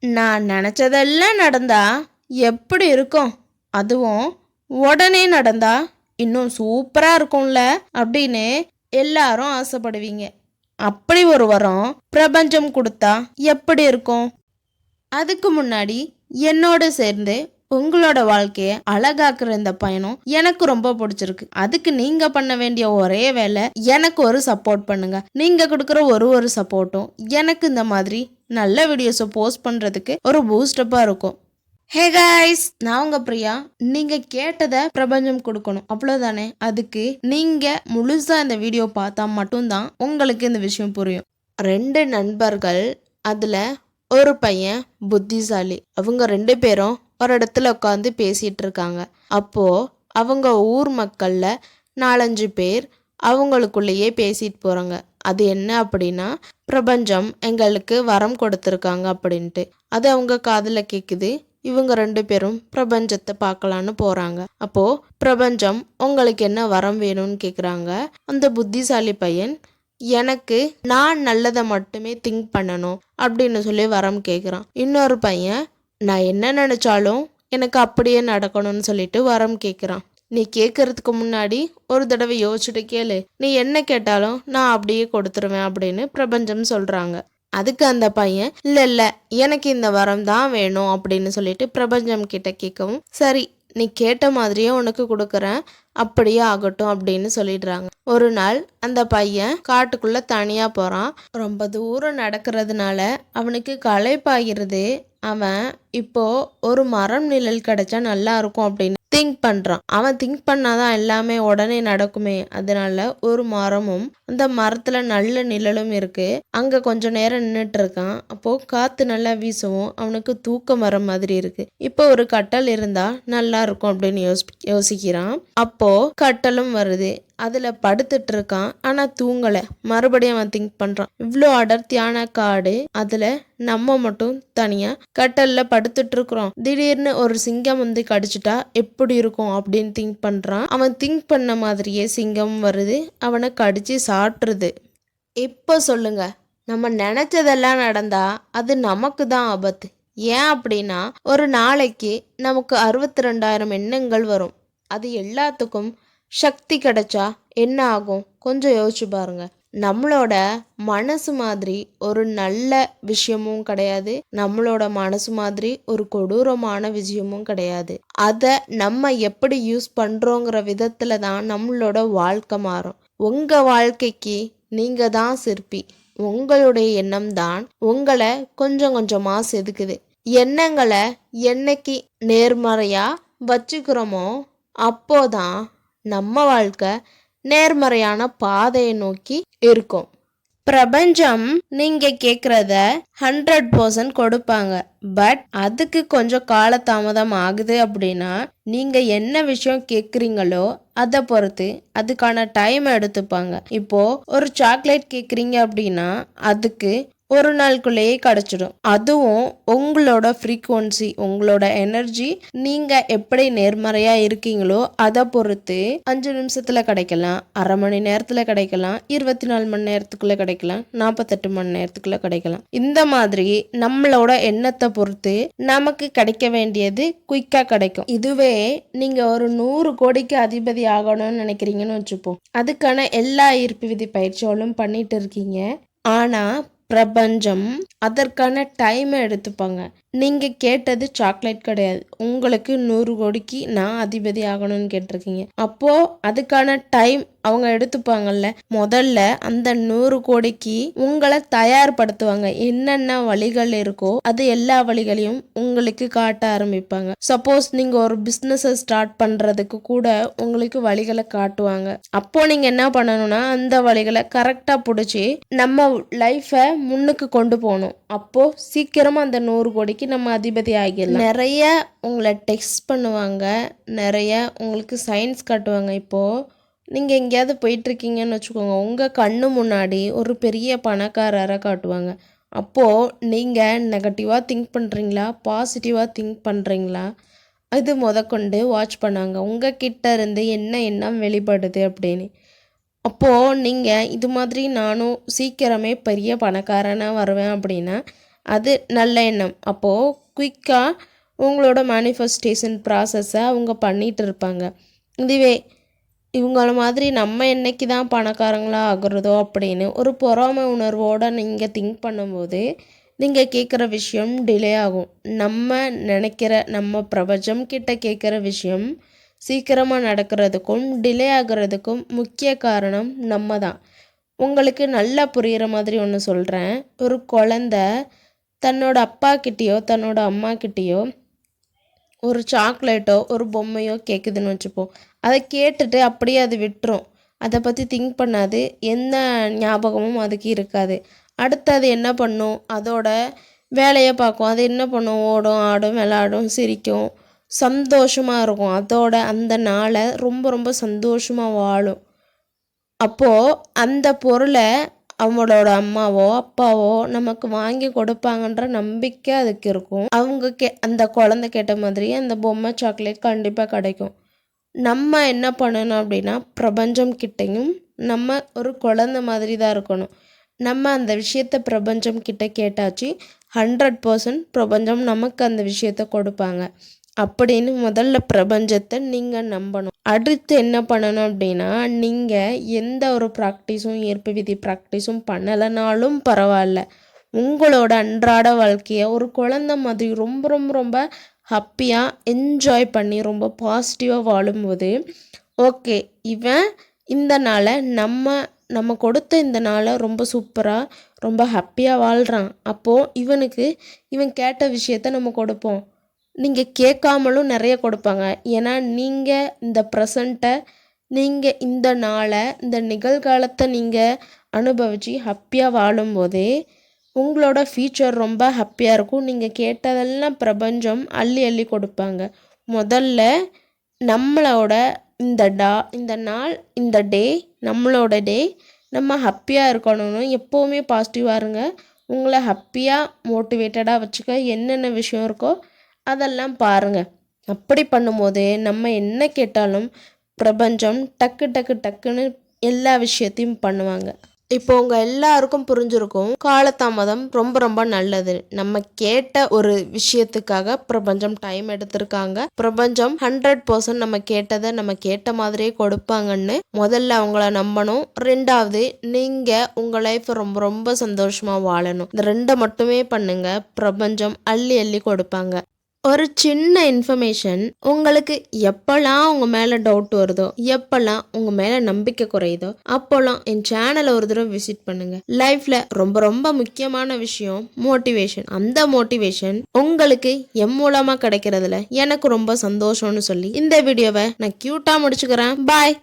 நான் நினச்சதெல்லாம் நடந்தா எப்படி இருக்கும், அதுவும் உடனே நடந்தா இன்னும் சூப்பராக இருக்கும்ல அப்படின்னு எல்லாரும் ஆசைப்படுவீங்க. அப்படி ஒரு வரம் பிரபஞ்சம் கொடுத்தா எப்படி இருக்கும்? அதுக்கு முன்னாடி என்னோட சேர்ந்து உங்களோட வாழ்க்கையை அழகாக்குற இந்த பயணம் எனக்கு ரொம்ப பிடிச்சிருக்கு. அதுக்கு நீங்க பண்ண வேண்டிய ஒரே வேலை எனக்கு ஒரு சப்போர்ட் பண்ணுங்க. நீங்க கொடுக்குற ஒரு சப்போர்ட்டும் எனக்கு இந்த மாதிரி நல்ல வீடியோஸை போஸ்ட் பண்றதுக்கு ஒரு பூஸ்டப்பா இருக்கும். ஹே கைஸ், நான் உங்க பிரியா. நீங்க கேட்டதை பிரபஞ்சம் கொடுக்கணும், அவ்வளவுதானே. அதுக்கு நீங்க முழுசா இந்த வீடியோ பார்த்தா மட்டும்தான் உங்களுக்கு இந்த விஷயம் புரியும். 2 நண்பர்கள், அதுல ஒரு பையன் புத்திசாலி. அவங்க 2 பேரும் ஒரு இடத்துல உட்காந்து பேசிட்டு இருக்காங்க. அப்போ அவங்க ஊர் மக்கள்ல 4-5 பேர் அவங்களுக்குள்ளேயே பேசிட்டு போறாங்க. அது என்ன அப்படின்னா, பிரபஞ்சம் எங்களுக்கு வரம் கொடுத்துருக்காங்க அப்படின்ட்டு. அது அவங்க காதுல கேக்குது. இவங்க 2 பேரும் பிரபஞ்சத்தை பார்க்கலான்னு போறாங்க. அப்போ பிரபஞ்சம் உங்களுக்கு என்ன வரம் வேணும்னு கேக்குறாங்க. அந்த புத்திசாலி பையன், எனக்கு நான் நல்லதை மட்டுமே திங்க் பண்ணணும் அப்படின்னு சொல்லி வரம் கேட்குறான். இன்னொரு பையன், நான் என்ன நினைச்சாலும் எனக்கு அப்படியே நடக்கணும்னு சொல்லிட்டு வரம் கேட்குறான். நீ கேட்கறதுக்கு முன்னாடி ஒரு தடவை யோசிச்சுட்டு கேளு, நீ என்ன கேட்டாலும் நான் அப்படியே கொடுத்துருவேன் அப்படின்னு பிரபஞ்சம் சொல்றாங்க. அதுக்கு அந்த பையன், இல்ல எனக்கு இந்த வரம் தான் வேணும் அப்படின்னு சொல்லிட்டு பிரபஞ்சம் கிட்ட கேட்கவும், சரி நீ கேட்ட மாதிரியே உனக்கு கொடுக்குறேன், அப்படியே ஆகட்டும் அப்படின்னு சொல்லிடுறாங்க. ஒரு நாள் அந்த பையன் காட்டுக்குள்ள தனியா போறான். ரொம்ப தூரம் நடக்கிறதுனால அவனுக்கு களைப்பாகிறது. அவன் இப்போ ஒரு மரம் நிழல் கிடைச்சா நல்லா இருக்கும் அப்படின்னு திங்க் பண்றான். அவன் திங்க் பண்ணாதான் எல்லாமே உடனே நடக்குமே. அதனால ஒரு மரமும் அந்த மரத்துல நல்ல நிழலும் இருக்கு. அங்க கொஞ்ச நேரம் நின்றுட்டு இருக்கான். அப்போ காத்து நல்லா வீசவும் அவனுக்கு தூக்கம் வர மாதிரி இருக்கு. இப்போ ஒரு கட்டல் இருந்தா நல்லா இருக்கும் அப்படின்னு யோசிக்கிறான். அப்போ கட்டலும் வருது. அதுல படுத்துட்டு இருக்கான். ஆனா தூங்கல. மறுபடியும் அவன் திங்க் பண்றான், இவ்வளோ அடர்த்தியான காடு, அதுல நம்ம மட்டும் தனியா கட்டல்ல படுத்துட்டு இருக்கிறோம். திடீர்னு ஒரு சிங்கம் வந்து கடிச்சிட்டா எப்படி இருக்கும் அப்படின்னு திங்க் பண்றான். அவன் திங்க் பண்ண மாதிரியே சிங்கம் வருது, அவனை கடிச்சு சாப்பிட்ருது. இப்போ சொல்லுங்க, நம்ம நினைச்சதெல்லாம் நடந்தா அது நமக்கு தான் ஆபத்து. ஏன் அப்படின்னா, ஒரு நாளைக்கு நமக்கு 62,000 எண்ணங்கள் வரும். அது எல்லாத்துக்கும் சக்தி கிடைச்சா என்ன ஆகும் கொஞ்சம் யோசிச்சு பாருங்க. நம்மளோட மனசு மாதிரி ஒரு நல்ல விஷயமும் கிடையாது, நம்மளோட மனசு மாதிரி ஒரு கொடூரமான விஷயமும் கிடையாது. அதை நம்ம எப்படி யூஸ் பண்றோங்கிற விதத்துல தான் நம்மளோட வாழ்க்கை மாறும். உங்க வாழ்க்கைக்கு நீங்க தான் சிற்பி. உங்களுடைய எண்ணம் தான் உங்களை கொஞ்சம் கொஞ்சமா செதுக்குது. எண்ணங்களை என்னைக்கு நேர்மறையா வச்சுக்கிறோமோ அப்போதான் நம்ம வாழ்க்கை நேர்மறையான பாதையை நோக்கி இருக்கும். பிரபஞ்சம் நீங்க கேக்குறத 100% கொடுப்பாங்க. பட் அதுக்கு கொஞ்சம் காலதாமதம் ஆகுது. அப்படின்னா நீங்க என்ன விஷயம் கேக்குறீங்களோ அதை பொறுத்து அதுக்கான டைம் எடுத்துப்பாங்க. இப்போ ஒரு சாக்லேட் கேக்குறீங்க அப்படின்னா அதுக்கு ஒரு நாளுக்குள்ளேயே கிடைச்சிடும். அதுவும் உங்களோட ஃப்ரீக்குவன்சி, உங்களோட எனர்ஜி, நீங்க எப்படி நேர்மறையா இருக்கீங்களோ அதை பொறுத்து 5 நிமிஷத்துல கிடைக்கலாம், அரை மணி நேரத்துல கிடைக்கலாம், 24 மணி நேரத்துக்குள்ள கிடைக்கலாம், 48 மணி நேரத்துக்குள்ள கிடைக்கலாம். இந்த மாதிரி நம்மளோட எண்ணத்தை பொறுத்து நமக்கு கிடைக்க வேண்டியது குயிக்கா கிடைக்கும். இதுவே நீங்க ஒரு 100 கோடிக்கு அதிபதி ஆகணும்னு நினைக்கிறீங்கன்னு வச்சுப்போம். அதுக்கான எல்லா ஈர்ப்பு விதி பயிற்சிகளும் பண்ணிட்டு இருக்கீங்க. ஆனா பிரபஞ்சம் அதற்கான டைமை எடுத்துப்பாங்க. நீங்க கேட்டது சாக்லேட் கிடையாது, உங்களுக்கு 100 கோடிக்கு நான் அதிபதி ஆகணும்னு கேட்டிருக்கீங்க. அப்போ அதுக்கான டைம் அவங்க எடுத்துப்பாங்கல்ல. முதல்ல அந்த 100 கோடிக்கு உங்களை தயார்படுத்துவாங்க. என்னென்ன வழிகள் இருக்கோ அது எல்லா வழிகளையும் உங்களுக்கு காட்ட ஆரம்பிப்பாங்க. சப்போஸ் நீங்க ஒரு பிஸ்னஸ் ஸ்டார்ட் பண்றதுக்கு கூட உங்களுக்கு வழிகளை காட்டுவாங்க. அப்போ நீங்க என்ன பண்ணணும்னா அந்த வழிகளை கரெக்டா பிடிச்சி நம்ம லைஃபை முன்னுக்கு கொண்டு போகணும். அப்போ சீக்கிரமா அந்த 100 கோடிக்கு நம்ம அதிபதி ஆகிடலாம். நிறைய உங்களை டெக்ஸ்ட் பண்ணுவாங்க, நிறைய உங்களுக்கு சயின்ஸ் காட்டுவாங்க. இப்போ நீங்கள் எங்கேயாவது போயிட்டுருக்கீங்கன்னு வச்சுக்கோங்க, உங்கள் கண்ணு முன்னாடி ஒரு பெரிய பணக்காரரை காட்டுவாங்க. அப்போது நீங்கள் நெகட்டிவாக திங்க் பண்ணுறீங்களா, பாசிட்டிவாக திங்க் பண்ணுறீங்களா, இது முதற்கொண்டு வாட்ச் பண்ணாங்க. உங்கள் கிட்ட இருந்து என்ன எண்ணம் வெளிப்படுது அப்படின்னு. அப்போது நீங்கள் இது மாதிரி நானும் சீக்கிரமே பெரிய பணக்காரனாக வருவேன் அப்படின்னா அது நல்ல எண்ணம். அப்போது குயிக்காக உங்களோட மேனிஃபெஸ்டேஷன் ப்ராசஸை அவங்க பண்ணிகிட்டு இருப்பாங்க. இதுவே இவங்கள மாதிரி நம்ம என்னைக்கு தான் பணக்காரங்களாக ஆகுறதோ அப்படின்னு ஒரு பொறாமை உணர்வோடு நீங்கள் திங்க் பண்ணும்போது நீங்கள் கேட்குற விஷயம் டிலே ஆகும். நம்ம நினைக்கிற நம்ம பிரபஞ்சம் கிட்ட கேட்குற விஷயம் சீக்கிரமாக நடக்கிறதுக்கும் டிலே ஆகிறதுக்கும் முக்கிய காரணம் நம்ம தான். உங்களுக்கு நல்லா புரிகிற மாதிரி ஒன்று சொல்கிறேன். ஒரு குழந்த தன்னோட அப்பா கிட்டேயோ தன்னோட அம்மா கிட்டேயோ ஒரு சாக்லேட்டோ ஒரு பொம்மையோ கேட்குதுன்னு வச்சுப்போம். அதை கேட்டுட்டு அப்படியே அது விட்டுரும். அதை பற்றி திங்க் பண்ணாது, எந்த ஞாபகமும் அதுக்கு இருக்காது. அடுத்து அது என்ன பண்ணும், அதோட வேலையை பார்க்கும். அது என்ன பண்ணும், ஓடும் ஆடும் விளையாடும் சிரிக்கும், சந்தோஷமாக இருக்கும். அதோட அந்த நாளை ரொம்ப ரொம்ப சந்தோஷமாக வாழும். அப்போது அந்த பொருளை அவங்களோட அம்மாவோ அப்பாவோ நமக்கு வாங்கி கொடுப்பாங்கன்ற நம்பிக்கை அதுக்கு இருக்கும். அவங்க அந்த குழந்தை கேட்ட மாதிரி அந்த பொம்மை சாக்லேட் கண்டிப்பாக கிடைக்கும். நம்ம என்ன பண்ணணும் அப்படின்னா, பிரபஞ்சம் கிட்டையும் நம்ம ஒரு குழந்தை மாதிரி தான் இருக்கணும். நம்ம அந்த விஷயத்த பிரபஞ்சம் கிட்ட கேட்டாச்சு 100% பிரபஞ்சம் நமக்கு அந்த விஷயத்த கொடுப்பாங்க அப்படின்னு முதல்ல பிரபஞ்சத்தை நீங்கள் நம்பணும். அடுத்து என்ன பண்ணணும் அப்படின்னா, நீங்கள் எந்த ஒரு ப்ராக்டிஸும் ஈர்ப்பு விதி ப்ராக்டிஸும் பண்ணலைனாலும் பரவாயில்ல, உங்களோட அன்றாட வாழ்க்கையை ஒரு குழந்தை மாதிரி ரொம்ப ரொம்ப ரொம்ப ஹாப்பியாக என்ஜாய் பண்ணி ரொம்ப பாசிட்டிவாக வாழும்போது, ஓகே இவன் இந்த நாளை நம்ம கொடுத்த இந்த நாளை ரொம்ப சூப்பராக ரொம்ப ஹாப்பியாக வாழ்கிறான், அப்போது இவன் கேட்ட விஷயத்த நம்ம கொடுப்போம். நீங்கள் கேட்காமலும் நிறைய கொடுப்பாங்க. ஏன்னா நீங்கள் இந்த ப்ரெசண்ட்டை, நீங்கள் இந்த நாளை, இந்த நிகழ்காலத்தை நீங்கள் அனுபவித்து ஹாப்பியாக வாழும்போதே உங்களோட ஃப்யூச்சர் ரொம்ப ஹாப்பியாக இருக்கும். நீங்கள் கேட்டதெல்லாம் பிரபஞ்சம் அள்ளி அள்ளி கொடுப்பாங்க. முதல்ல நம்மளோட இந்த நாள் இந்த டே நம்மளோட டே, நம்ம ஹாப்பியாக இருக்கணும்னு எப்போவுமே பாசிட்டிவாக இருங்க. உங்களை ஹாப்பியாக மோட்டிவேட்டடாக வச்சுக்க. என்னென்ன விஷயம் இருக்கோ அதெல்லாம் பாருங்கள். அப்படி பண்ணும்போது நம்ம என்ன கேட்டாலும் பிரபஞ்சம் டக்கு டக்கு டக்குன்னு எல்லா விஷயத்தையும் பண்ணுவாங்க. இப்போ உங்கள் எல்லாருக்கும் புரிஞ்சிருக்கும், காலதாமதம் ரொம்ப ரொம்ப நல்லது. நம்ம கேட்ட ஒரு விஷயத்துக்காக பிரபஞ்சம் டைம் எடுத்திருக்காங்க. பிரபஞ்சம் 100% நம்ம கேட்டதை நம்ம கேட்ட மாதிரியே கொடுப்பாங்கன்னு முதல்ல அவங்கள நம்பணும். ரெண்டாவது, நீங்கள் உங்கள் லைஃப் ரொம்ப ரொம்ப சந்தோஷமாக வாழணும். இந்த ரெண்டை மட்டுமே பண்ணுங்க, பிரபஞ்சம் அள்ளி அள்ளி கொடுப்பாங்க. ஒரு சின்ன இன்ஃபர்மேஷன், உங்களுக்கு எப்போல்லாம் உங்கள் மேலே டவுட் வருதோ, எப்போல்லாம் உங்கள் மேலே நம்பிக்கை குறையுதோ, அப்போல்லாம் என் சேனலை ஒரு தடவை விசிட் பண்ணுங்கள். லைஃப்பில் ரொம்ப ரொம்ப முக்கியமான விஷயம் மோட்டிவேஷன். அந்த மோட்டிவேஷன் உங்களுக்கு என் மூலமாக கிடைக்கிறதுல எனக்கு ரொம்ப சந்தோஷம்னு சொல்லி இந்த வீடியோவை நான் க்யூட்டாக முடிச்சுக்கிறேன். பாய்.